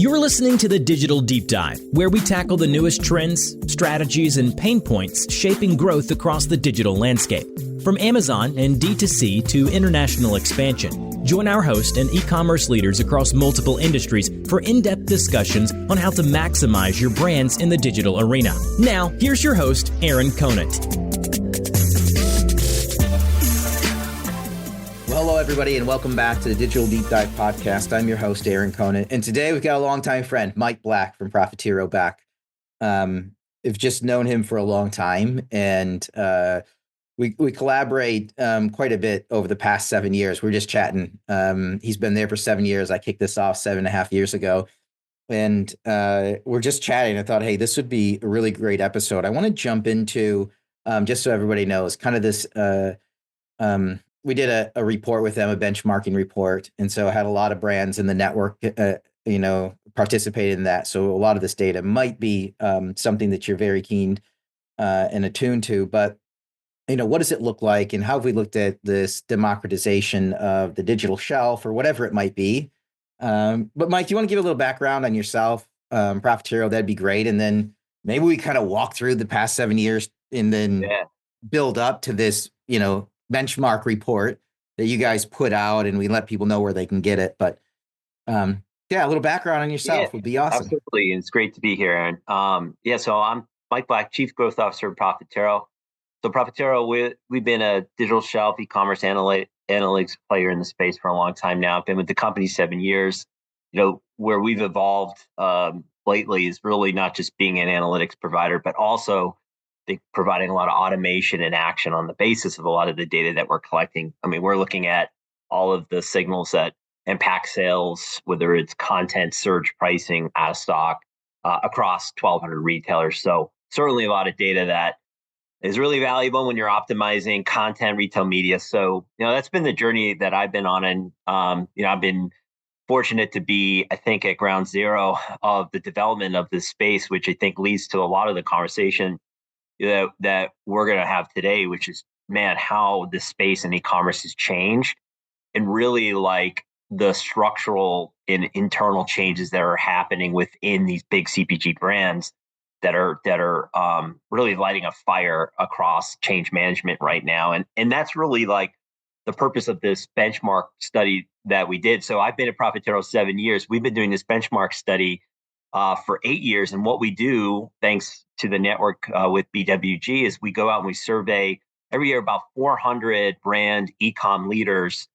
You're listening to the Digital Deep Dive, where we tackle the newest trends, strategies, and pain points shaping growth across the digital landscape. From Amazon and D2C to international expansion, join our host and e-commerce leaders across multiple industries for in-depth discussions on how to maximize your brands in the digital arena. Now, here's your host, Aaron Conant. Well, hello, everybody, and welcome back to the Digital Deep Dive podcast. I'm your host, Aaron Conant, and today we've got a longtime friend, Mike Black from Profitero back. I've just known him for a long time, and we collaborate quite a bit over the past 7 years. We're just chatting. He's been there for 7 years. I kicked this off 7.5 years ago, and we're just chatting. I thought, hey, this would be a really great episode. I want to jump into, just so everybody knows, kind of this we did a report with them, a benchmarking report. And so I had a lot of brands in the network, participated in that. So a lot of this data might be something that you're very keen and attuned to. But, what does it look like? And how have we looked at this democratization of the digital shelf or whatever it might be? But Mike, do you want to give a little background on yourself, Profitero? That'd be great. And then maybe we kind of walk through the past 7 years and then build up to this, benchmark report that you guys put out, and we let people know where they can get it. But a little background on yourself would be awesome. Absolutely. It's great to be here, Aaron. So I'm Mike Black, Chief Growth Officer of Profitero. So Profitero, we've been a digital shelf e-commerce analytics player in the space for a long time now. I've been with the company 7 years. Where we've evolved lately is really not just being an analytics provider, but also providing a lot of automation and action on the basis of a lot of the data that we're collecting. I mean, we're looking at all of the signals that impact sales, whether it's content, search, pricing, out of stock, across 1,200 retailers. So certainly a lot of data that is really valuable when you're optimizing content, retail media. So, that's been the journey that I've been on. And, I've been fortunate to be, I think, at ground zero of the development of this space, which I think leads to a lot of the conversation that we're going to have today, which is, how the space in e-commerce has changed, and really like the structural and internal changes that are happening within these big CPG brands that are really lighting a fire across change management right now. And that's really like the purpose of this benchmark study that we did. So I've been at Profitero 7 years. We've been doing this benchmark study for 8 years. And what we do, thanks to the network with BWG, is we go out and we survey every year about 400 brand eCom leaders.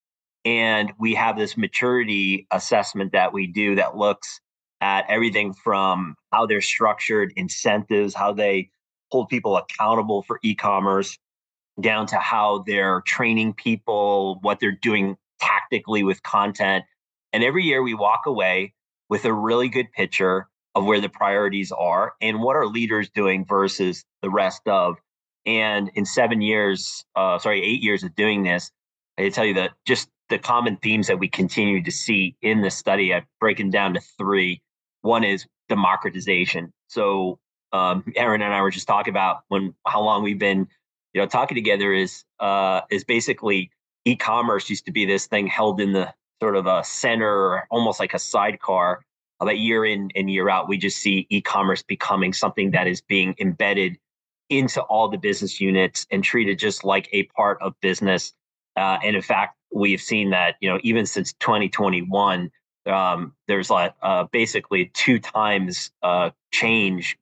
And we have this maturity assessment that we do that looks at everything from how they're structured, incentives, how they hold people accountable for e-commerce, down to how they're training people, what they're doing tactically with content. And every year we walk away with a really good picture of where the priorities are and what are leaders doing versus the rest of. And in 8 years of doing this, I can tell you that just the common themes that we continue to see in the study, I've broken down to 3. One is democratization. So Aaron and I were just talking about how long we've been, talking together is basically e-commerce used to be this thing held in the sort of a center, almost like a sidecar. But year in and year out, we just see e-commerce becoming something that is being embedded into all the business units and treated just like a part of business. And in fact, we've seen that, even since 2021, there's basically 2 times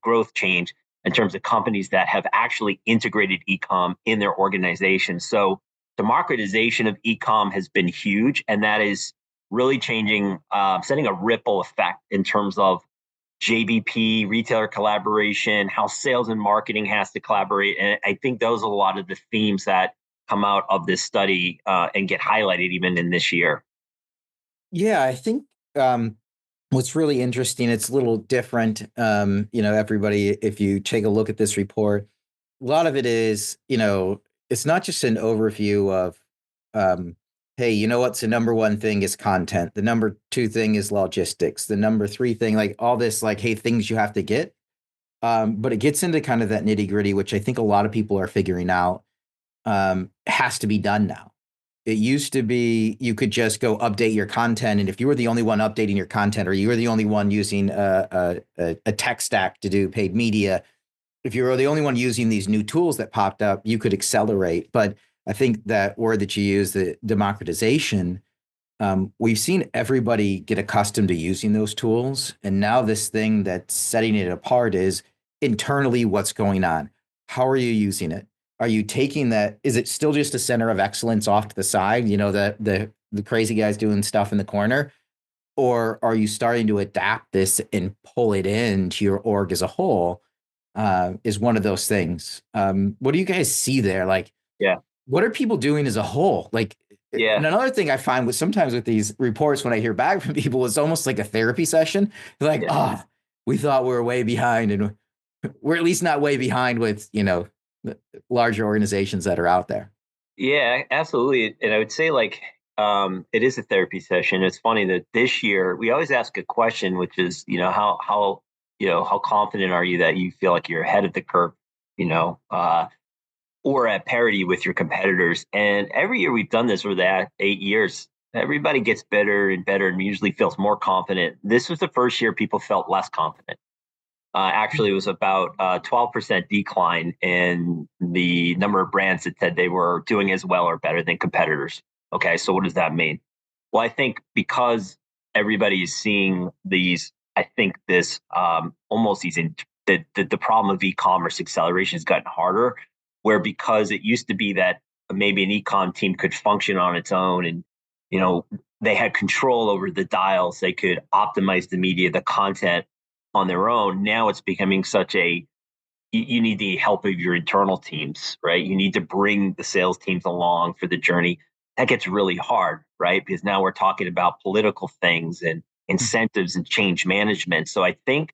growth change in terms of companies that have actually integrated e-com in their organization. So democratization of e-com has been huge, and that is really changing, setting a ripple effect in terms of JBP, retailer collaboration, how sales and marketing has to collaborate. And I think those are a lot of the themes that come out of this study and get highlighted even in this year. Yeah, I think what's really interesting, it's a little different. Everybody, if you take a look at this report, a lot of it is, it's not just an overview of, hey, what's the number one thing is content. The number 2 thing is logistics. The number 3 thing, like all this, like, hey, things you have to get. But it gets into kind of that nitty gritty, which I think a lot of people are figuring out has to be done now. It used to be you could just go update your content, and if you were the only one updating your content, or you were the only one using a tech stack to do paid media, if you were the only one using these new tools that popped up, you could accelerate. But I think that word that you use, the democratization, we've seen everybody get accustomed to using those tools. And now this thing that's setting it apart is internally what's going on. How are you using it? Are you taking that? Is it still just a center of excellence off to the side? You know, the crazy guys doing stuff in the corner, or are you starting to adapt this and pull it into your org as a whole? Is one of those things. What do you guys see there? Like, Yeah. what are people doing as a whole? Like, Yeah. and another thing I find with sometimes with these reports, when I hear back from people, it's almost like a therapy session. They're like, Yeah. we thought we were way behind, and we're at least not way behind with, the larger organizations that are out there. Yeah, absolutely. And I would say it is a therapy session. It's funny that this year we always ask a question, which is, how confident are you that you feel like you're ahead of the curve, you know, or at parity with your competitors. And every year we've done this for that 8 years. Everybody gets better and better and usually feels more confident. This was the first year people felt less confident. Actually, it was about 12% decline in the number of brands that said they were doing as well or better than competitors. Okay, so what does that mean? Well, I think because everybody is seeing these, I think this almost these the problem of e-commerce acceleration has gotten harder, where because it used to be that maybe an e-com team could function on its own and they had control over the dials, they could optimize the media, the content on their own. Now it's becoming such you need the help of your internal teams, right? You need to bring the sales teams along for the journey. That gets really hard, right? Because now we're talking about political things and incentives and change management. So I think,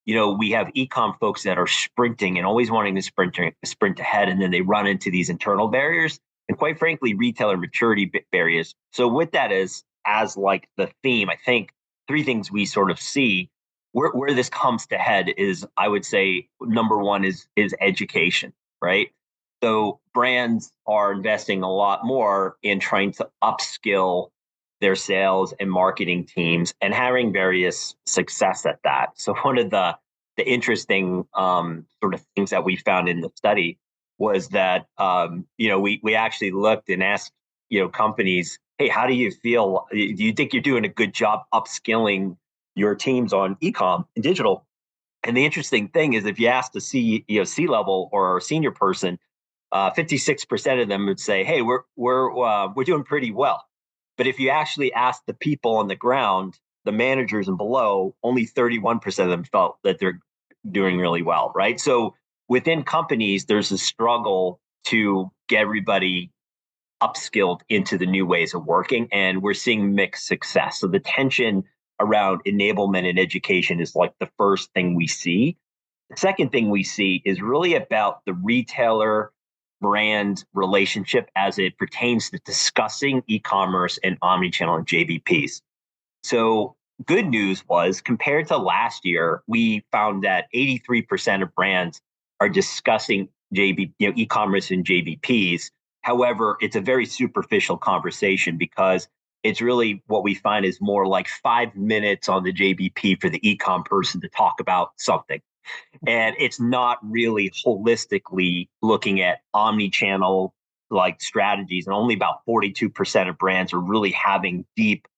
we have e-com folks that are sprinting and always wanting to sprint ahead, and then they run into these internal barriers and, quite frankly, retailer maturity barriers. So with that as like the theme, I think three things we sort of see where this comes to head is, I would say, number one is education, right? So brands are investing a lot more in trying to upskill their sales and marketing teams and having various success at that. So one of the interesting sort of things that we found in the study was that we actually looked and asked companies, hey, how do you feel? Do you think you're doing a good job upskilling your teams on ecom and digital? And the interesting thing is, if you ask the C-level or a senior person, 56% of them would say, "Hey, we're doing pretty well." But if you actually ask the people on the ground, the managers and below, only 31% of them felt that they're doing really well, right? So within companies, there's a struggle to get everybody upskilled into the new ways of working, and we're seeing mixed success. So the tension around enablement and education is like the first thing we see. The second thing we see is really about the retailer brand relationship as it pertains to discussing e-commerce and omnichannel and JBPs. So good news was, compared to last year, we found that 83% of brands are discussing e-commerce and JBPs. However, it's a very superficial conversation because it's really what we find is more like 5 minutes on the JBP for the e-com person to talk about something. And it's not really holistically looking at omni-channel like strategies. And only about 42% of brands are really having deep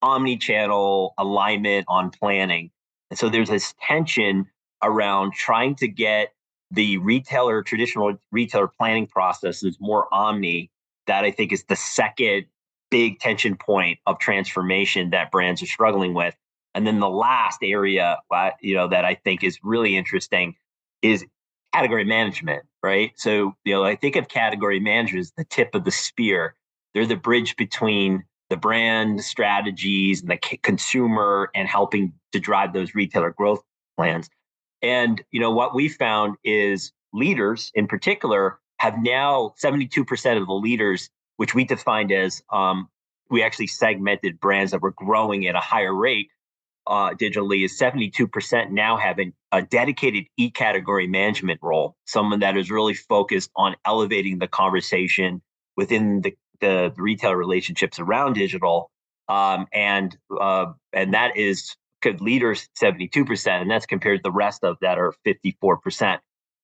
omni-channel alignment on planning. And so there's this tension around trying to get the traditional retailer planning processes more omni. That I think is the second big tension point of transformation that brands are struggling with. And then the last area, that I think is really interesting is category management, right? So, I think of category managers as the tip of the spear. They're the bridge between the brand strategies and the consumer and helping to drive those retailer growth plans. And, what we found is leaders in particular have now 72% of the leaders, which we defined as we actually segmented brands that were growing at a higher rate digitally, is 72% now having a dedicated e-category management role, someone that is really focused on elevating the conversation within the retail relationships around digital, and that is leaders 72%, and that's compared to the rest of that are 54%.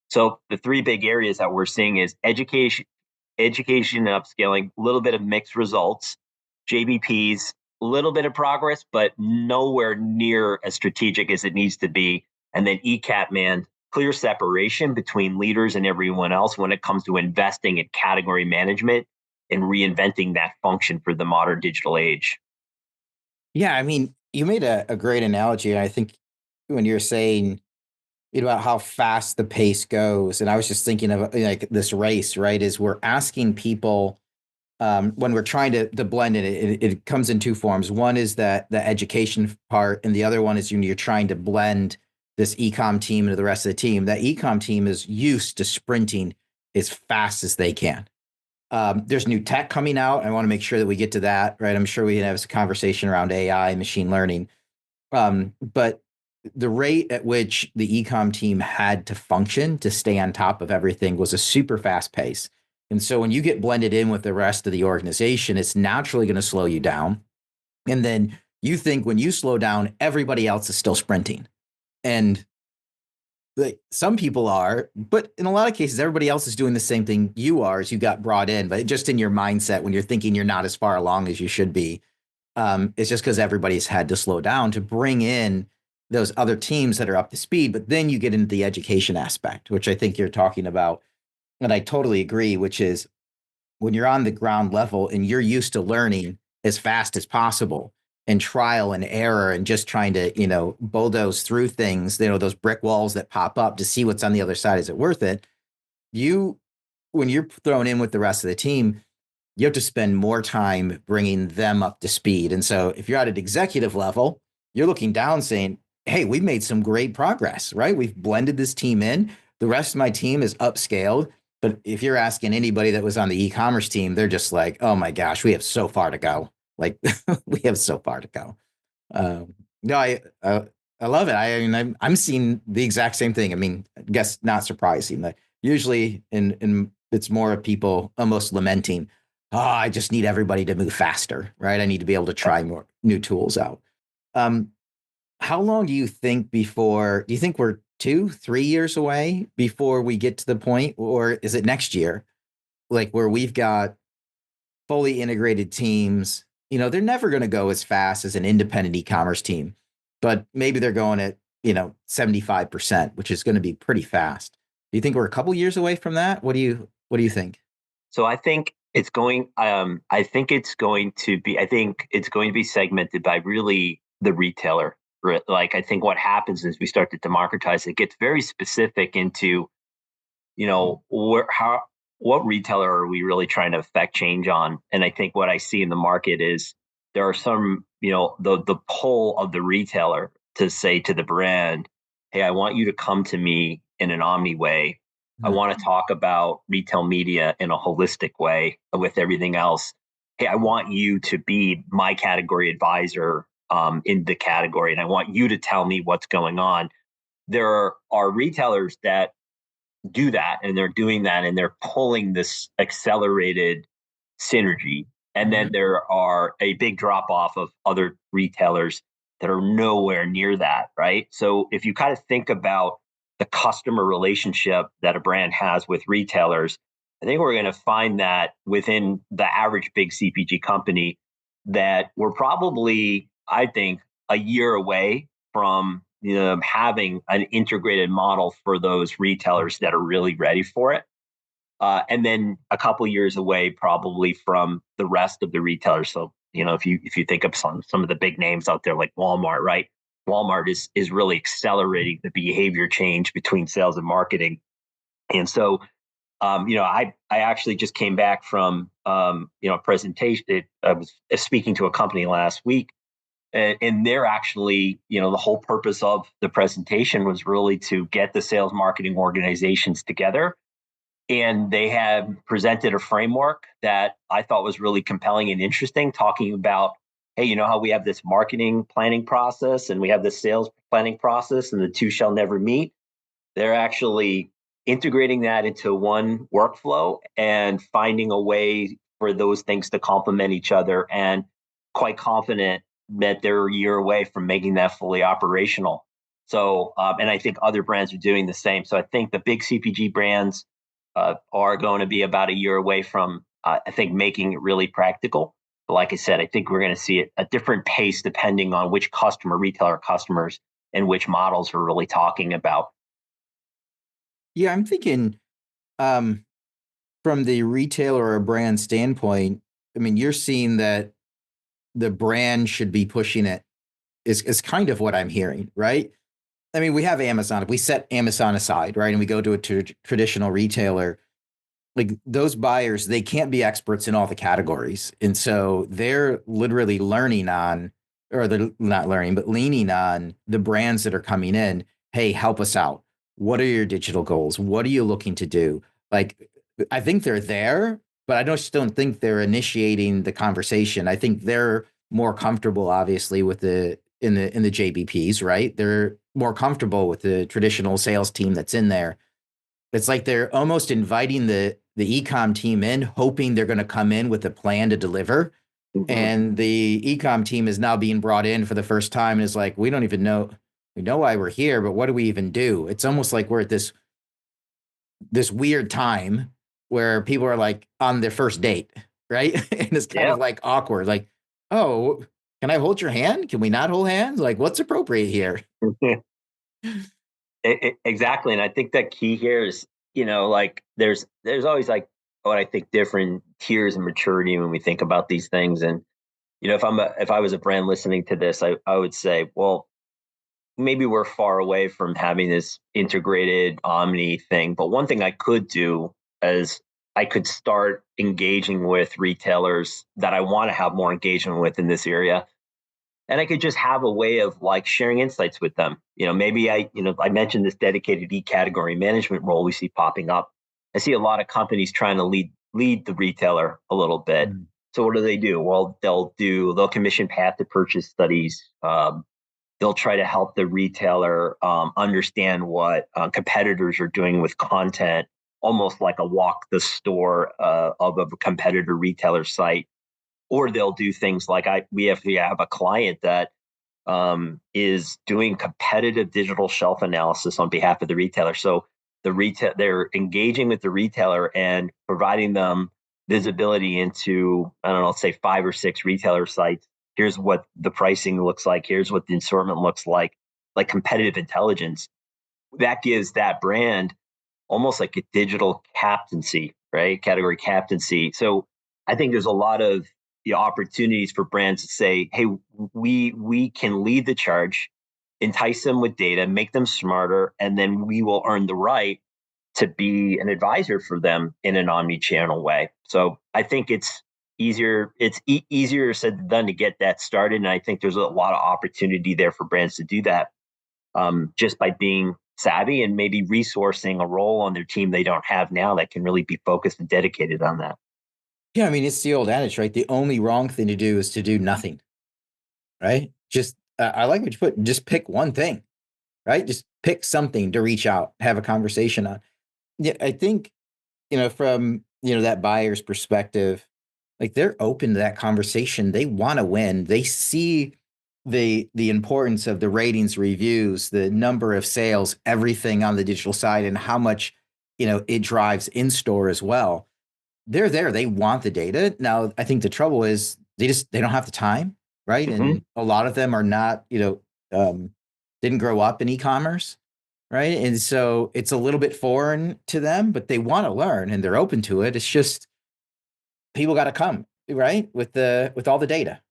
So the three big areas that we're seeing is education and upskilling, a little bit of mixed results, JBPs, a little bit of progress, but nowhere near as strategic as it needs to be. And then ECAT, clear separation between leaders and everyone else when it comes to investing in category management and reinventing that function for the modern digital age. Yeah, I mean, you made a great analogy. And I think when you're saying about how fast the pace goes, and I was just thinking of like this race, right? Is we're asking people when we're trying to blend it comes in two forms. One is that the education part, and the other one is when you're trying to blend this ecom team into the rest of the team. That ecom team is used to sprinting as fast as they can. There's new tech coming out. I want to make sure that we get to that, right? I'm sure we can have a conversation around AI, machine learning. But the rate at which the ecom team had to function to stay on top of everything was a super fast pace. And so when you get blended in with the rest of the organization, it's naturally going to slow you down. And then you think when you slow down, everybody else is still sprinting. And like some people are, but in a lot of cases, everybody else is doing the same thing you are as you got brought in. But just in your mindset, when you're thinking you're not as far along as you should be, it's just because everybody's had to slow down to bring in those other teams that are up to speed. But then you get into the education aspect, which I think you're talking about. And I totally agree, which is when you're on the ground level and you're used to learning as fast as possible and trial and error and just trying to, bulldoze through things, those brick walls that pop up to see what's on the other side. Is it worth it? When you're thrown in with the rest of the team, you have to spend more time bringing them up to speed. And so if you're at an executive level, you're looking down saying, hey, we've made some great progress, right? We've blended this team in. The rest of my team is upscaled. But if you're asking anybody that was on the e-commerce team, they're just like, oh my gosh, we have so far to go. Like we have so far to go. No, I love it. I mean, I'm seeing the exact same thing. I mean, I guess not surprising. Like usually in it's more of people almost lamenting, oh, I just need everybody to move faster, right? I need to be able to try more new tools out. How long do you think do you think we're 2-3 years away before we get to the point, or is it next year, like where we've got fully integrated teams? They're never going to go as fast as an independent e-commerce team, but maybe they're going at, 75%, which is going to be pretty fast. Do you think we're a couple years away from that? What do you think? So I think it's going. I think it's going to be segmented by really the retailer. Like I think what happens is we start to democratize. It gets very specific into, what retailer are we really trying to affect change on? And I think what I see in the market is there are some, the pull of the retailer to say to the brand, hey, I want you to come to me in an omni way. I want to talk about retail media in a holistic way with everything else. Hey, I want you to be my category advisor in the category, and I want you to tell me what's going on. There are retailers that do that, and they're doing that, and they're pulling this accelerated synergy. And then there are a big drop off of other retailers that are nowhere near that, right? So if you kind of think about the customer relationship that a brand has with retailers, I think we're going to find that within the average big CPG company that we're probably, I think, a year away from having an integrated model for those retailers that are really ready for it. And then a couple years away, probably from the rest of the retailers. So, if you think of some of the big names out there like Walmart, right? Walmart is really accelerating the behavior change between sales and marketing. And so, I actually just came back from, a presentation. I was speaking to a company last week, and they're actually, the whole purpose of the presentation was really to get the sales marketing organizations together. And they had presented a framework that I thought was really compelling and interesting, talking about, hey, how we have this marketing planning process and we have this sales planning process, and the two shall never meet. They're actually integrating that into one workflow and finding a way for those things to complement each other, and quite confident that they're a year away from making that fully operational. So, and I think other brands are doing the same. So I think the big CPG brands are going to be about a year away from, I think, making it really practical. But like I said, I think we're going to see it a different pace depending on which retailer customers, and which models we're really talking about. Yeah, I'm thinking from the retailer or brand standpoint, I mean, you're seeing that the brand should be pushing it is kind of what I'm hearing, right? I mean, we have Amazon. If we set Amazon aside, right, and we go to a traditional retailer, like those buyers, they can't be experts in all the categories. And so they're literally learning on, or they're not learning, but leaning on the brands that are coming in. Hey, help us out. What are your digital goals? What are you looking to do? Like, I think they're there, but I just don't think they're initiating the conversation. I think they're more comfortable, obviously, with the JBPs, right? They're more comfortable with the traditional sales team that's in there. It's like they're almost inviting the ecom team in, hoping they're going to come in with a plan to deliver. Mm-hmm. And the ecom team is now being brought in for the first time, and is like, we don't even know. We know why we're here, but what do we even do? It's almost like we're at this weird time where people are like on their first date, right? And it's kind of like awkward. Like, oh, can I hold your hand? Can we not hold hands? Like, what's appropriate here? Exactly. And I think that key here is, like there's always like what I think different tiers of maturity when we think about these things. And, if I was a brand listening to this, I would say, well, maybe we're far away from having this integrated omni thing. But one thing I could do is I could start engaging with retailers that I want to have more engagement with in this area. And I could just have a way of like sharing insights with them. Maybe I mentioned this dedicated e-category management role we see popping up. I see a lot of companies trying to lead the retailer a little bit. Mm. So what do? Well, they'll commission path to purchase studies. They'll try to help the retailer understand what competitors are doing with content, almost like a walk the store of a competitor retailer site. Or they'll do things like we have a client that is doing competitive digital shelf analysis on behalf of the retailer. So they're engaging with the retailer and providing them visibility into, I don't know, let's say 5 or 6 retailer sites. Here's what the pricing looks like. Here's what the assortment looks like competitive intelligence. That gives that brand almost like a digital captaincy, right? Category captaincy. So I think there's a lot of opportunities for brands to say, hey, we can lead the charge, entice them with data, make them smarter, and then we will earn the right to be an advisor for them in an omni-channel way. So I think it's easier said than done to get that started. And I think there's a lot of opportunity there for brands to do that just by being savvy and maybe resourcing a role on their team they don't have now that can really be focused and dedicated on that. Yeah, I mean, it's the old adage, right? The only wrong thing to do is to do nothing, right? Just, I like what you put, just pick one thing, right? Just pick something to reach out, have a conversation on. Yeah, I think, from, that buyer's perspective, like they're open to that conversation. They want to win. They see the importance of the ratings, reviews, the number of sales, everything on the digital side, and how much, it drives in store as well. They're there. They want the data. Now, I think the trouble is they don't have the time, right? Mm-hmm. And a lot of them are not, didn't grow up in e-commerce, right? And so it's a little bit foreign to them, but they want to learn and they're open to it. It's just people got to come, right? With all the data.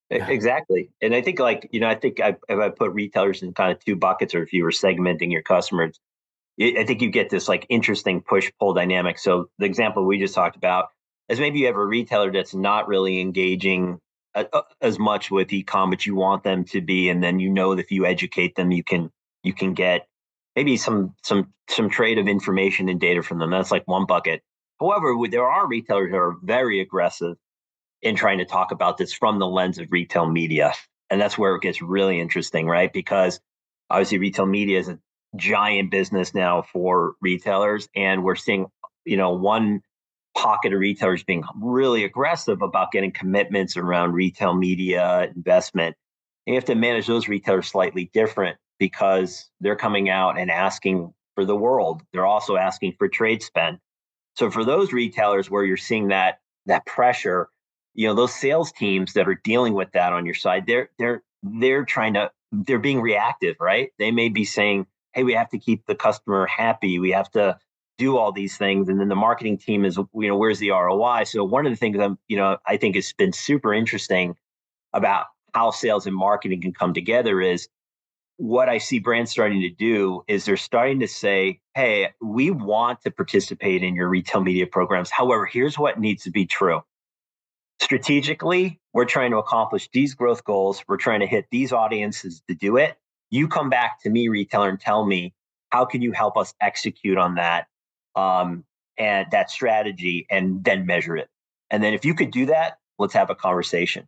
Exactly. And I think if I put retailers in kind of 2 buckets, or if you were segmenting your customers, I think you get this like interesting push-pull dynamic. So the example we just talked about is maybe you have a retailer that's not really engaging as much with e-com, but you want them to be, and then that if you educate them, you can get maybe some trade of information and data from them. That's like one bucket. However, there are retailers that are very aggressive in trying to talk about this from the lens of retail media, and that's where it gets really interesting, right? Because obviously retail media is a giant business now for retailers, and we're seeing one pocket of retailers being really aggressive about getting commitments around retail media investment. And you have to manage those retailers slightly different because they're coming out and asking for the world. They're also asking for trade spend. So for those retailers where you're seeing that pressure, those sales teams that are dealing with that on your side, they're being reactive, right? They may be saying, hey, we have to keep the customer happy. We have to do all these things. And then the marketing team is, where's the ROI? So one of the things I think has been super interesting about how sales and marketing can come together is what I see brands starting to do is they're starting to say, hey, we want to participate in your retail media programs. However, here's what needs to be true. Strategically, we're trying to accomplish these growth goals. We're trying to hit these audiences to do it. You come back to me, retailer, and tell me, how can you help us execute on that and that strategy, and then measure it. And then if you could do that, let's have a conversation.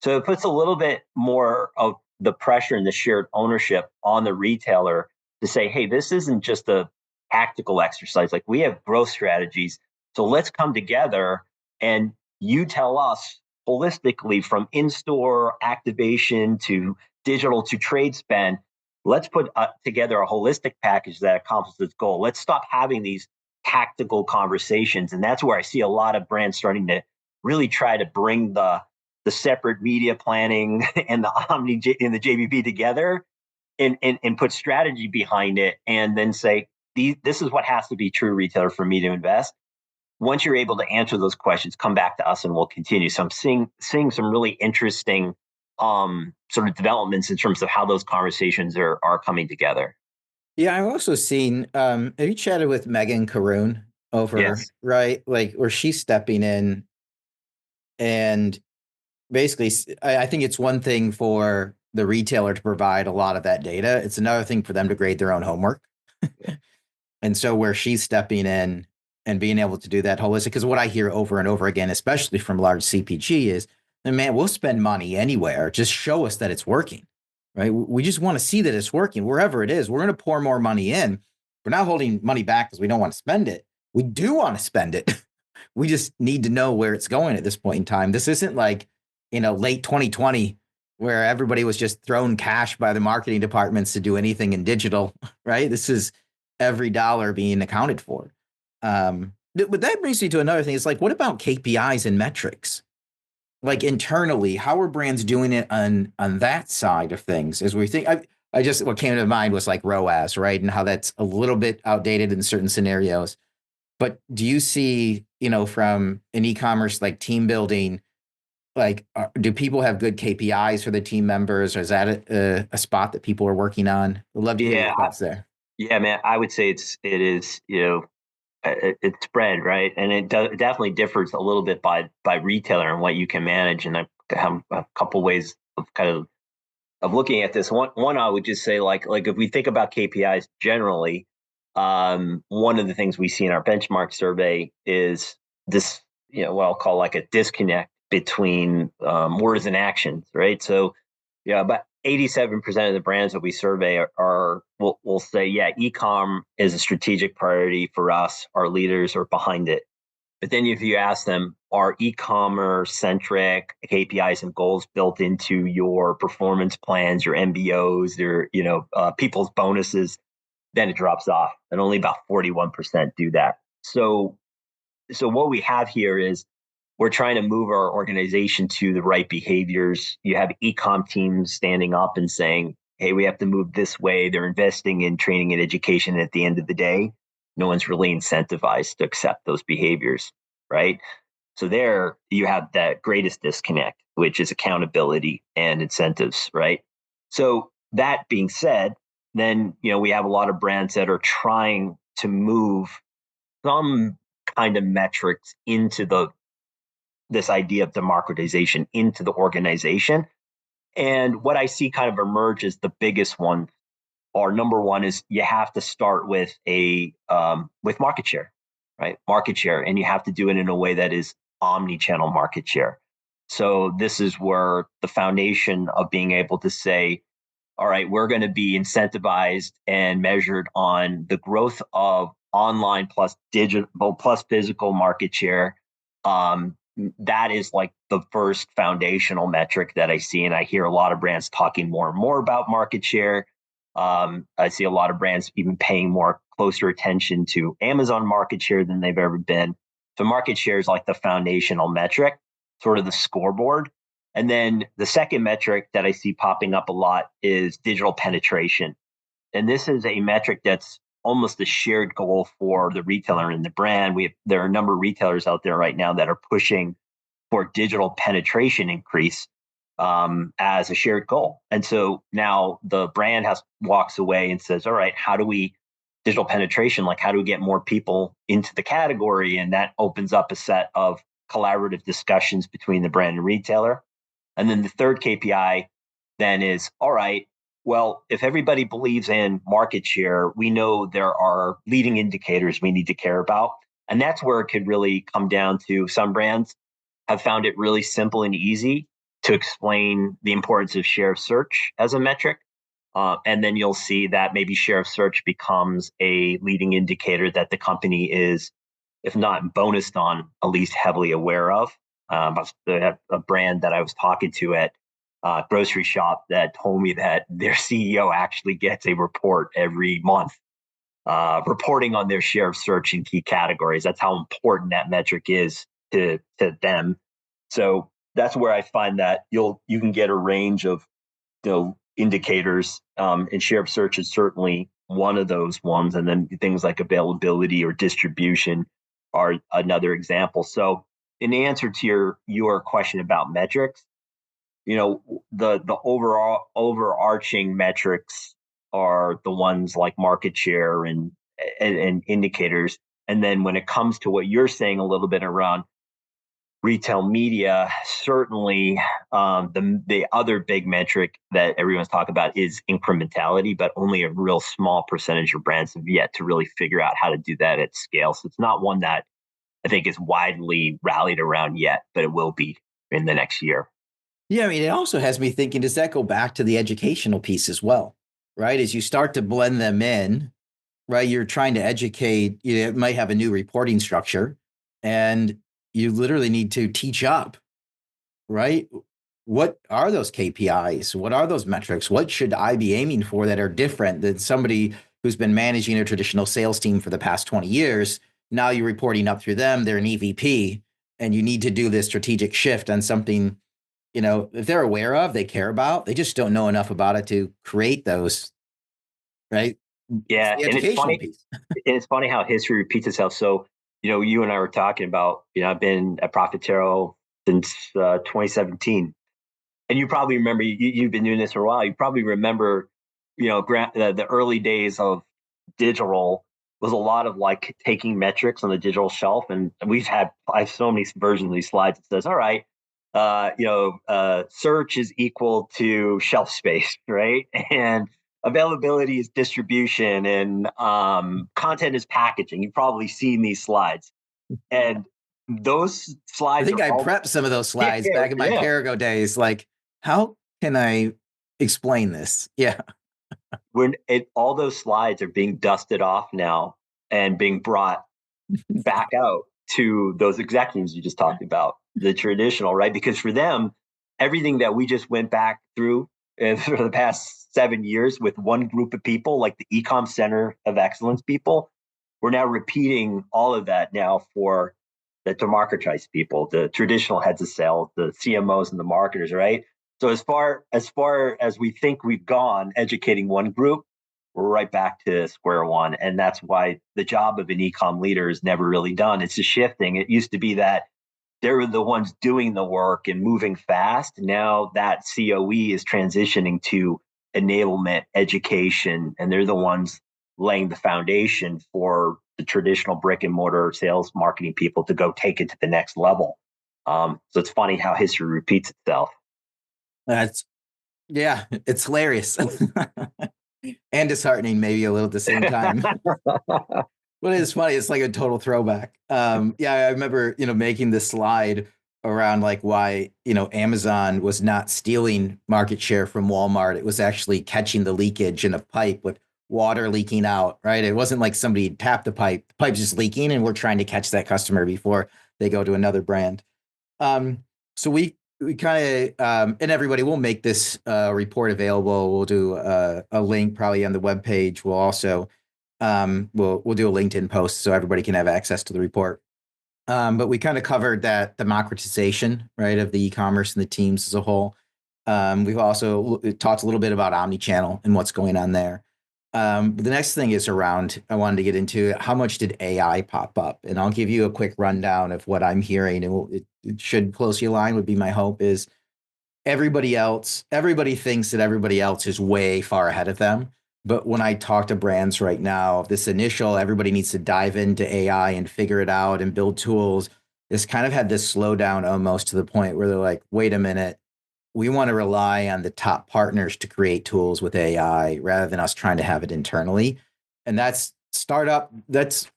So it puts a little bit more of the pressure and the shared ownership on the retailer to say, hey, this isn't just a tactical exercise. Like, we have growth strategies. So let's come together and you tell us holistically, from in-store activation to digital to trade spend, let's put together a holistic package that accomplishes this goal. Let's stop having these tactical conversations. And that's where I see a lot of brands starting to really try to bring the separate media planning and the the JBP together and put strategy behind it, and then say, this is what has to be true, retailer, for me to invest. Once you're able to answer those questions, come back to us and we'll continue. So I'm seeing some really interesting sort of developments in terms of how those conversations are coming together. Yeah, I've also seen, have you chatted with Megan Caroon over, Yes. right? Like, where she's stepping in, and basically, I think it's one thing for the retailer to provide a lot of that data. It's another thing for them to grade their own homework. And so where she's stepping in and being able to do that holistic, because what I hear over and over again, especially from large CPG, is, man, we'll spend money anywhere. Just show us that it's working, right? We just want to see that it's working wherever it is. We're going to pour more money in. We're not holding money back because we don't want to spend it. We do want to spend it. We just need to know where it's going at this point in time. This isn't like, late 2020, where everybody was just thrown cash by the marketing departments to do anything in digital, right? This is every dollar being accounted for. But that brings me to another thing. It's like, what about KPIs and metrics? Like, internally, how are brands doing it on that side of things? As we think, I just, what came to mind was like ROAS, right? And how that's a little bit outdated in certain scenarios. But do you see, from an e-commerce, like, team building, like, do people have good KPIs for the team members, or is that a spot that people are working on? I'd love to hear your thoughts there. Yeah, man, I would say it is, it's spread, right? And it definitely differs a little bit by retailer and what you can manage. And I have a couple ways of kind of looking at this. One, I would just say, like if we think about KPIs generally, one of the things we see in our benchmark survey is this, what I'll call like a disconnect between words and actions, right? So, about 87% of the brands that we survey will say, yeah, eCom is a strategic priority for us. Our leaders are behind it. But then if you ask them, are e-commerce centric KPIs and goals built into your performance plans, your MBOs, your people's bonuses, then it drops off, and only about 41% do that. So what we have here is, we're trying to move our organization to the right behaviors. You have eCom teams standing up and saying, hey, we have to move this way. They're investing in training and education. And at the end of the day, no one's really incentivized to accept those behaviors, right? So there you have that greatest disconnect, which is accountability and incentives, right? So that being said, then, we have a lot of brands that are trying to move some kind of metrics into this idea of democratization into the organization. And what I see kind of emerge as the biggest one, or number one, is you have to start with with market share, right? Market share, and you have to do it in a way that is omnichannel market share. So this is where the foundation of being able to say, all right, we're going to be incentivized and measured on the growth of online plus digital plus physical market share, that is like the first foundational metric that I see. And I hear a lot of brands talking more and more about market share. I see a lot of brands even paying more closer attention to Amazon market share than they've ever been. So market share is like the foundational metric, sort of the scoreboard. And then the second metric that I see popping up a lot is digital penetration. And this is a metric that's almost a shared goal for the retailer and the brand. There are a number of retailers out there right now that are pushing for digital penetration increase as a shared goal. And so now the brand walks away and says, all right, digital penetration, like how do we get more people into the category? And that opens up a set of collaborative discussions between the brand and retailer. And then the third KPI then is, all right, well, if everybody believes in market share, we know there are leading indicators we need to care about. And that's where it could really come down to some brands have found it really simple and easy to explain the importance of share of search as a metric. And then you'll see that maybe share of search becomes a leading indicator that the company is, if not bonused on, at least heavily aware of. A brand that I was talking to at grocery shop that told me that their CEO actually gets a report every month reporting on their share of search in key categories. That's how important that metric is to them. So that's where I find that you can get a range of indicators, and share of search is certainly one of those ones. And then things like availability or distribution are another example. So in answer to your question about metrics, the overall overarching metrics are the ones like market share and indicators. And then when it comes to what you're saying a little bit around retail media, certainly the other big metric that everyone's talking about is incrementality, but only a real small percentage of brands have yet to really figure out how to do that at scale. So it's not one that I think is widely rallied around yet, but it will be in the next year. Yeah, I mean, it also has me thinking, does that go back to the educational piece as well, right? As you start to blend them in, right, you're trying to educate, you might have a new reporting structure and you literally need to teach up, right? What are those KPIs? What are those metrics? What should I be aiming for that are different than somebody who's been managing a traditional sales team for the past 20 years? Now you're reporting up through them, they're an EVP, and you need to do this strategic shift on something, if they're aware of, they care about, they just don't know enough about it to create those, right? Yeah, It's the educational piece. And it's funny how history repeats itself. So, you and I were talking about, I've been at Profitero since 2017. And you probably remember, you've been doing this for a while. You probably remember, the early days of digital was a lot of like taking metrics on the digital shelf. And I have so many versions of these slides that says, all right, search is equal to shelf space, right? And availability is distribution, and content is packaging. You've probably seen these slides. And those slides, I think I prepped some of those slides back in my Perigo days. Like, how can I explain this? Yeah. All those slides are being dusted off now and being brought back out to those executives you just talked about, the traditional, right? Because for them, everything that we just went back through for the past 7 years with one group of people, like the eCom Center of Excellence people, we're now repeating all of that now for the democratized people, the traditional heads of sales, the CMOs and the marketers, right? So as far as we think we've gone educating one group, we're right back to square one. And that's why the job of an eCom leader is never really done. It's just shifting. It used to be that they were the ones doing the work and moving fast. Now that COE is transitioning to enablement, education, and they're the ones laying the foundation for the traditional brick and mortar sales marketing people to go take it to the next level. So it's funny how history repeats itself. It's hilarious and disheartening, maybe a little at the same time. But it's funny. It's like a total throwback. I remember, making this slide around like why, Amazon was not stealing market share from Walmart. It was actually catching the leakage in a pipe with water leaking out, right? It wasn't like somebody tapped the pipe. The pipe's just leaking, and we're trying to catch that customer before they go to another brand. So we kind of and everybody will make this report available. We'll do a link probably on the webpage. We'll also we'll do a LinkedIn post so everybody can have access to the report. But we kind of covered that democratization, right, of the e-commerce and the teams as a whole. We've also talked a little bit about omnichannel and what's going on there. But the next thing is around, I wanted to get into how much did AI pop up? And I'll give you a quick rundown of what I'm hearing, and it should closely align, would be my hope, is everybody thinks that everybody else is way far ahead of them. But when I talk to brands right now, this initial, everybody needs to dive into AI and figure it out and build tools, it's kind of had this slowdown almost to the point where they're like, wait a minute, we want to rely on the top partners to create tools with AI rather than us trying to have it internally. And that's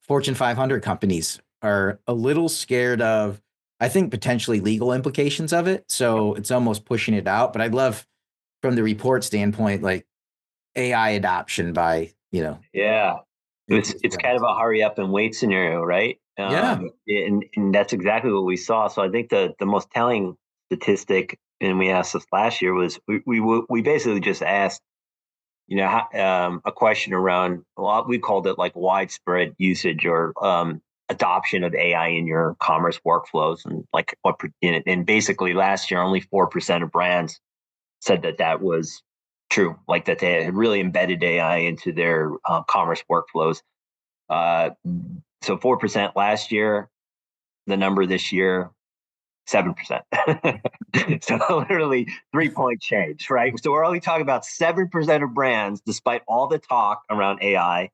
Fortune 500 companies are a little scared of, I think, potentially legal implications of it. So it's almost pushing it out. But I'd love, from the report standpoint, like AI adoption by, Yeah, it's kind of a hurry up and wait scenario, right? Yeah. And that's exactly what we saw. So I think the most telling statistic, and we asked this last year, was we basically just asked, a question around, well, we called it like widespread usage or adoption of AI in your commerce workflows, and like and basically last year only 4% of brands said that was true, like that they had really embedded AI into their commerce workflows. So 4% last year, the number this year, 7%. So literally 3-point change, right? So we're only talking about 7% of brands, despite all the talk around AI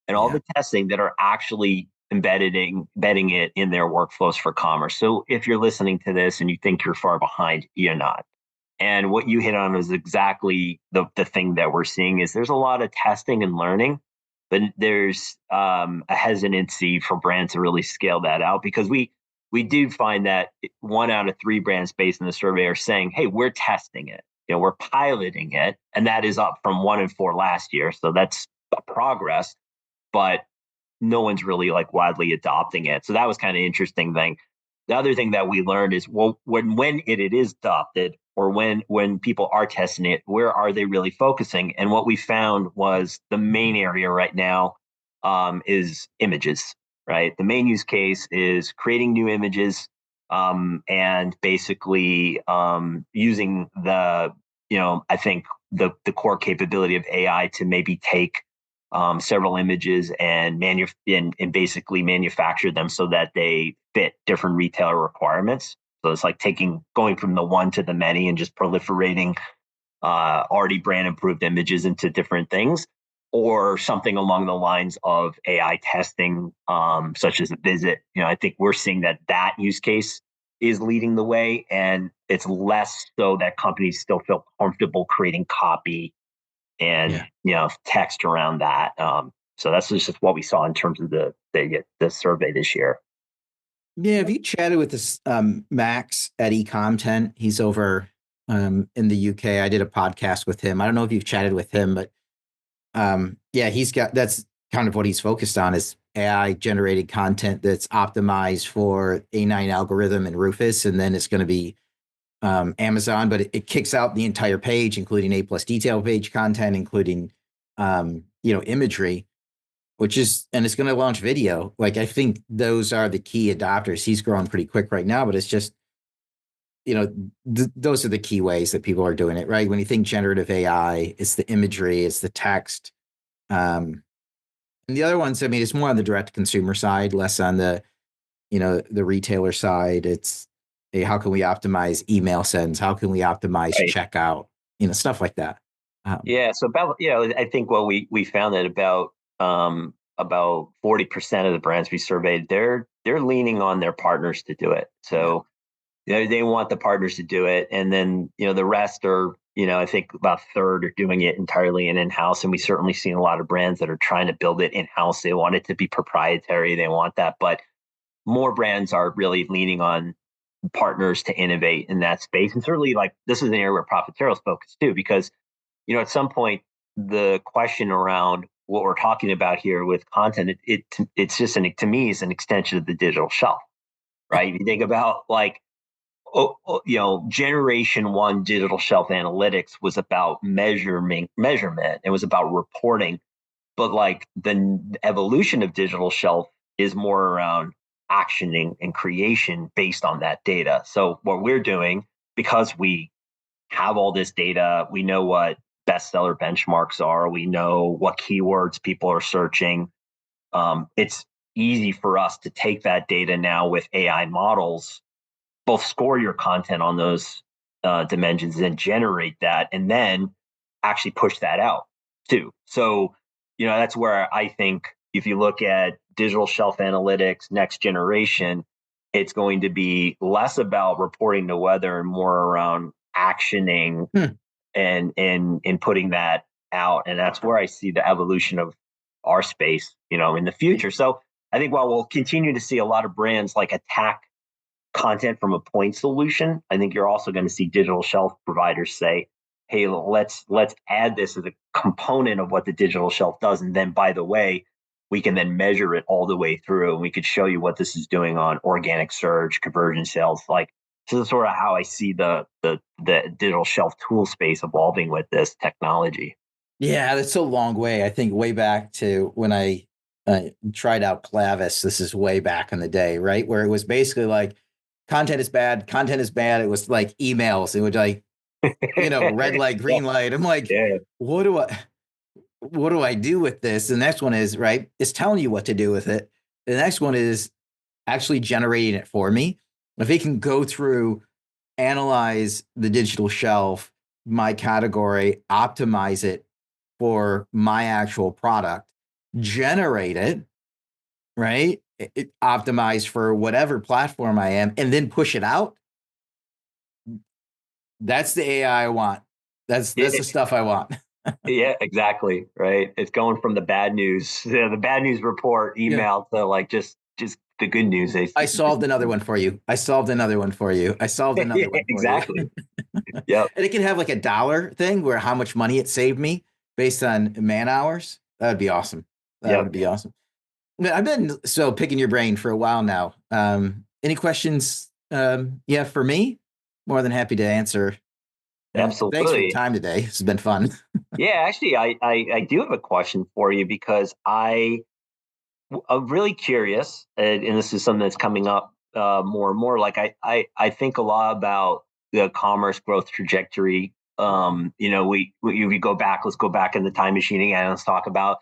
and all the testing, that are actually embedding it in their workflows for commerce. So if you're listening to this and you think you're far behind, you're not. And what you hit on is exactly the thing that we're seeing is there's a lot of testing and learning, but there's a hesitancy for brands to really scale that out, because we do find that 1 out of 3 brands based in the survey are saying, hey, we're testing it, we're piloting it. And that is up from 1 and 4 last year. So that's a progress, but no one's really like widely adopting it. So that was kind of interesting thing. The other thing that we learned is, well, when it is adopted, or when people are testing it, where are they really focusing? And what we found was the main area right now is images, right? The main use case is creating new images, and basically using I think the core capability of AI to maybe take several images and basically manufacture them so that they fit different retailer requirements. So it's like going from the one to the many and just proliferating already brand improved images into different things, or something along the lines of AI testing, such as a visit. I think we're seeing that use case is leading the way, and it's less so that companies still feel comfortable creating copy and text around that. So that's just what we saw in terms of the survey this year. Yeah, have you chatted with this Max at eCom? He's over in the UK. I did a podcast with him. I don't know if you've chatted with him, but that's kind of what he's focused on, is AI generated content that's optimized for A9 algorithm and Rufus, and then it's going to be Amazon, but it kicks out the entire page, including A+ detail page content, including imagery, and it's going to launch video. Like, I think those are the key adopters. He's growing pretty quick right now, but it's just, those are the key ways that people are doing it, right? When you think generative AI, it's the imagery, it's the text. And the other ones, I mean, it's more on the direct consumer side, less on the retailer side. It's, hey, how can we optimize email sends? How can we optimize checkout? Stuff like that. So I think what we found that about 40% of the brands we surveyed, they're leaning on their partners to do it. So they want the partners to do it, and then the rest are, I think about a third are doing it entirely in-house. And we certainly seen a lot of brands that are trying to build it in-house. They want it to be proprietary. They want that, but more brands are really leaning on partners to innovate in that space. And certainly, like, this is an area where Profitero is focused too, because at some point the question around what we're talking about here with content, it's just to me is an extension of the digital shelf, right? If you think about like, generation one digital shelf analytics was about measurement. It was about reporting, but like the evolution of digital shelf is more around actioning and creation based on that data. So what we're doing, because we have all this data, we know what bestseller benchmarks are, we know what keywords people are searching. It's easy for us to take that data now with AI models, both score your content on those dimensions and generate that, and then actually push that out too. So, that's where I think if you look at digital shelf analytics, next generation, it's going to be less about reporting the weather and more around actioning and putting that out. And that's where I see the evolution of our space, in the future. So I think while we'll continue to see a lot of brands like attack content from a point solution, I think you're also going to see digital shelf providers say, hey, let's add this as a component of what the digital shelf does. And then, by the way, we can then measure it all the way through. And we could show you what this is doing on organic search, conversion sales. Like, so that's sort of how I see the digital shelf tool space evolving with this technology. Yeah, that's a long way. I think way back to when I tried out Clavis. This is way back in the day, right? Where it was basically like, content is bad. Content is bad. It was like emails. It would like, red light, green light. I'm like, what do I do with this? The next one is, right, it's telling you what to do with it. The next one is actually generating it for me. If it can go through, analyze the digital shelf, my category, optimize it for my actual product, generate it, right? It optimized for whatever platform I am, and then push it out. That's the AI I want. That's the stuff I want. Yeah, exactly. Right. It's going from the bad news, the bad news report email to like just the good news. I solved another one for you. I solved another one for you. I solved another one for exactly. you. Yeah. And it can have like a dollar thing where how much money it saved me based on man hours. That would be awesome. That would be awesome. I've been picking your brain for a while now. Any questions? For me, more than happy to answer. Absolutely. Thanks for the time today. This has been fun. Yeah, actually, I do have a question for you because I'm really curious, and this is something that's coming up more and more. Like I think a lot about the commerce growth trajectory. We go back. Let's go back in the time machine again. Let's talk about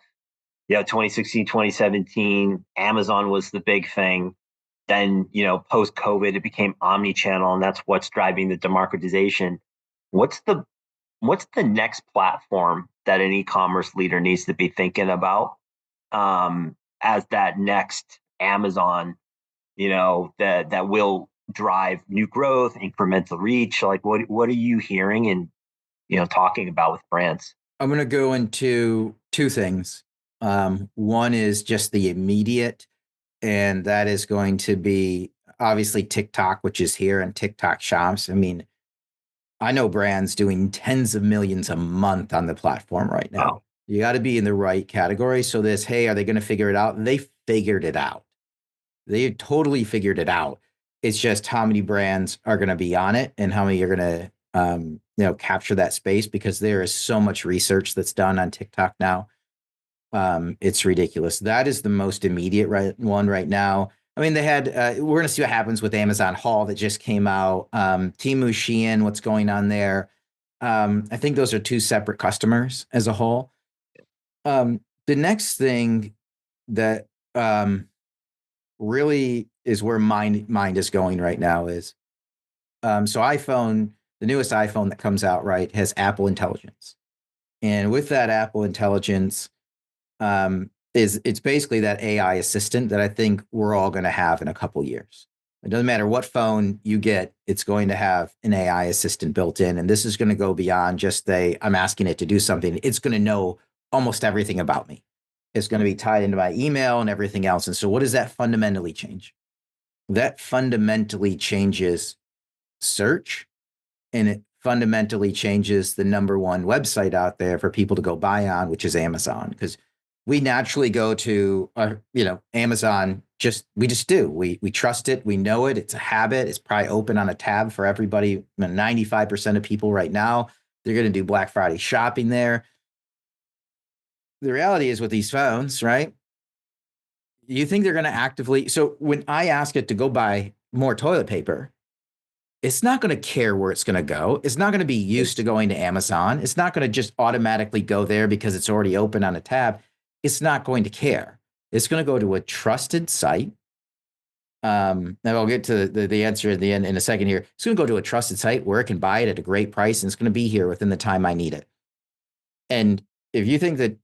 2016, 2017. Amazon was the big thing. Then post COVID, it became omnichannel, and that's what's driving the democratization. What's the next platform that an e-commerce leader needs to be thinking about as that next Amazon, that will drive new growth, incremental reach? Like, what are you hearing and talking about with brands? I'm going to go into two things. One is just the immediate, and that is going to be obviously TikTok, which is here, and TikTok shops. I mean, I know brands doing tens of millions a month on the platform right now. Wow. You got to be in the right category. So hey, are they going to figure it out? They figured it out. They totally figured it out. It's just how many brands are going to be on it and how many are going to, capture that space, because there is so much research that's done on TikTok now. It's ridiculous. That is the most immediate one right now. I mean, they had, we're going to see what happens with Amazon Haul that just came out. Temu, Shein, what's going on there. I think those are two separate customers as a whole. The next thing that really is where mind is going right now is, so iPhone, the newest iPhone that comes out, right, has Apple Intelligence. And with that Apple Intelligence, it's basically that AI assistant that I think we're all going to have in a couple years. It doesn't matter what phone you get, it's going to have an AI assistant built in. And this is going to go beyond just I'm asking it to do something. It's going to know almost everything about me. It's going to be tied into my email and everything else. And so what does that fundamentally change? That fundamentally changes search, and it fundamentally changes the number one website out there for people to go buy on, which is Amazon. Because we naturally go to, Amazon. We just do. We trust it. We know it. It's a habit. It's probably open on a tab for everybody. 95% of people right now, they're going to do Black Friday shopping there. The reality is with these phones, right? You think they're going to actively. So when I ask it to go buy more toilet paper, it's not going to care where it's going to go. It's not going to be used to going to Amazon. It's not going to just automatically go there because it's already open on a tab. It's not going to care. It's going to go to a trusted site. Now I'll get to the answer at the end in a second here. It's going to go to a trusted site where it can buy it at a great price, and it's going to be here within the time I need it. And if you think that,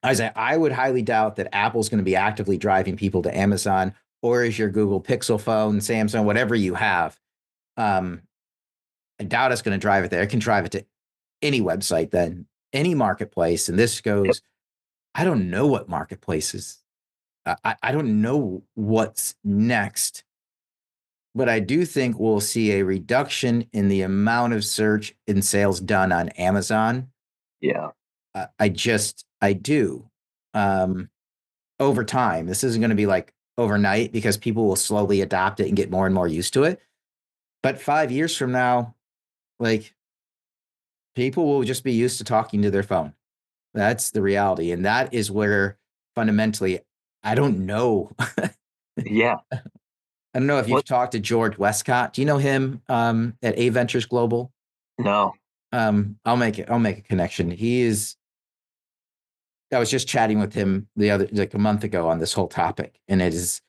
I would highly doubt that Apple's going to be actively driving people to Amazon, or is your Google Pixel phone, Samsung, whatever you have. I doubt it's going to drive it there. It can drive it to any website, then any marketplace. And this goes, I don't know what marketplaces. I don't know what's next, but I do think we'll see a reduction in the amount of search and sales done on Amazon. Yeah. I do. Over time, this isn't going to be like overnight because people will slowly adopt it and get more and more used to it. But 5 years from now, like, people will just be used to talking to their phone. That's the reality. And that is where fundamentally, I don't know. Yeah. I don't know if you've talked to George Westcott. Do you know him at A Ventures Global? No. I'll make a connection. I was just chatting with him a month ago on this whole topic, and it's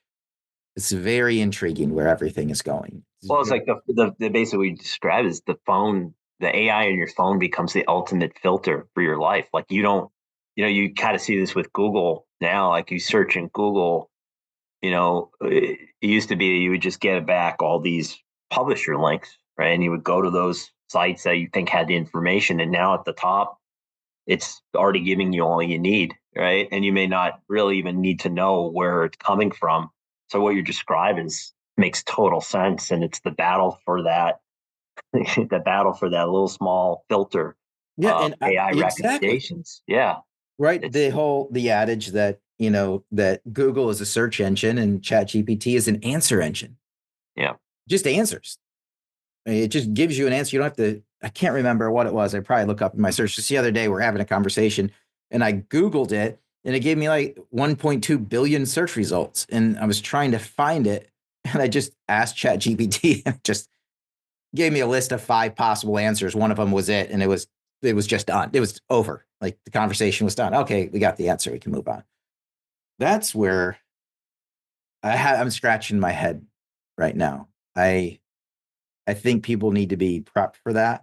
very intriguing where everything is going. Well, it's like the basically described is the phone, the AI in your phone becomes the ultimate filter for your life. Like you kind of see this with Google now. Like you search in Google, it used to be you would just get back all these publisher links, right? And you would go to those sites that you think had the information, and now at the top, it's already giving you all you need, right? And you may not really even need to know where it's coming from. So what you're describing makes total sense, and it's the battle for that, the battle for that little small filter. Yeah, and AI exactly. recommendations. Yeah, right. The adage that that Google is a search engine and ChatGPT is an answer engine. Yeah, just answers. It just gives you an answer. You don't have to. I can't remember what it was. I probably look up in my search. Just the other day, we're having a conversation, and I Googled it, and it gave me like 1.2 billion search results. And I was trying to find it, and I just asked ChatGPT, and it just gave me a list of 5 possible answers. One of them was it, and it was just done. It was over. Like the conversation was done. Okay, we got the answer. We can move on. That's where I'm scratching my head right now. I think people need to be prepped for that.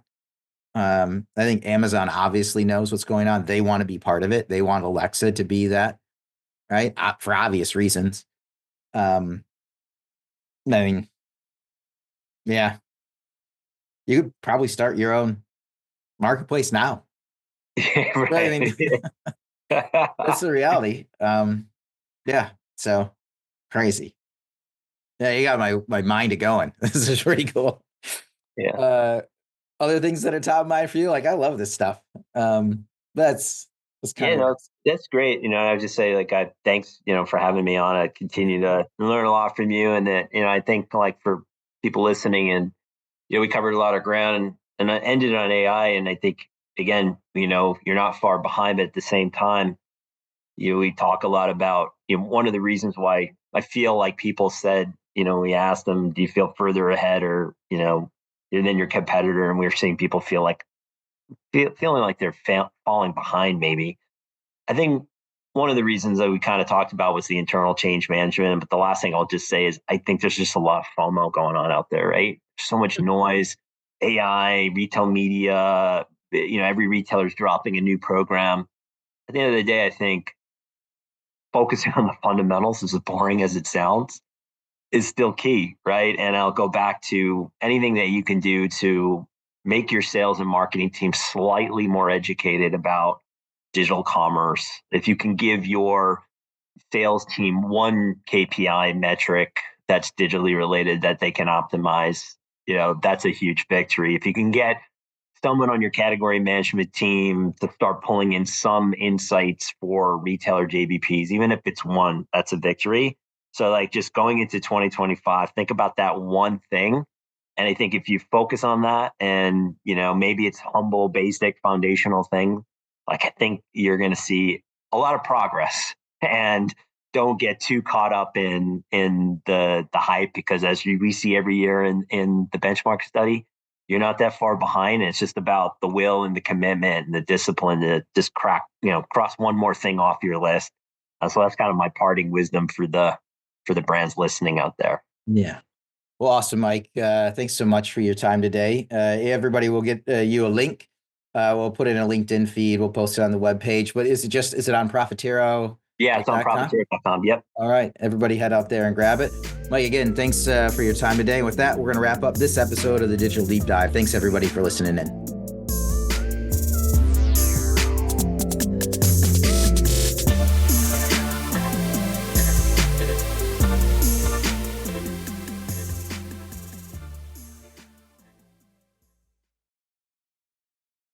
I think Amazon obviously knows what's going on. They want to be part of it. They want Alexa to be that, right? For obvious reasons. I mean, yeah, you could probably start your own marketplace now. right. I mean, that's the reality. Yeah, so crazy. Yeah, you got my mind going. This is pretty cool. Yeah. Other things that are top of mind for you? Like, I love this stuff. That's kind of that's great. I would just say like thanks, for having me on. I continue to learn a lot from you, and that I think like for people listening, and we covered a lot of ground, and I ended on AI, and I think again, you're not far behind, but at the same time, we talk a lot about one of the reasons why I feel like people said, we asked them, do you feel further ahead or than your competitor? And we're seeing people feeling like they're falling behind. Maybe I think one of the reasons that we kind of talked about was the internal change management. But the last thing I'll just say is I think there's just a lot of FOMO going on out there, right? So much noise, AI, retail media. Every retailer is dropping a new program. At the end of the day, I think focusing on the fundamentals, as boring as it sounds, is still key, right? And I'll go back to anything that you can do to make your sales and marketing team slightly more educated about digital commerce. If you can give your sales team one KPI metric that's digitally related that they can optimize, that's a huge victory. If you can get someone on your category management team to start pulling in some insights for retailer JBPs, even if it's one, that's a victory. So like just going into 2025, think about that one thing. And I think if you focus on that and, maybe it's humble, basic, foundational thing, like I think you're going to see a lot of progress. And don't get too caught up in the hype, because as we see every year in the benchmark study, you're not that far behind. It's just about the will and the commitment and the discipline to just cross one more thing off your list. So that's kind of my parting wisdom for the brands listening out there. Yeah. Well, awesome, Mike. Thanks so much for your time today. Everybody will get you a link. We'll put it in a LinkedIn feed. We'll post it on the webpage. But is it on Profitero? Yeah, it's on Profitero.com. Yep. All right. Everybody head out there and grab it. Mike, again, thanks for your time today. And with that, we're going to wrap up this episode of the Digital Deep Dive. Thanks, everybody, for listening in.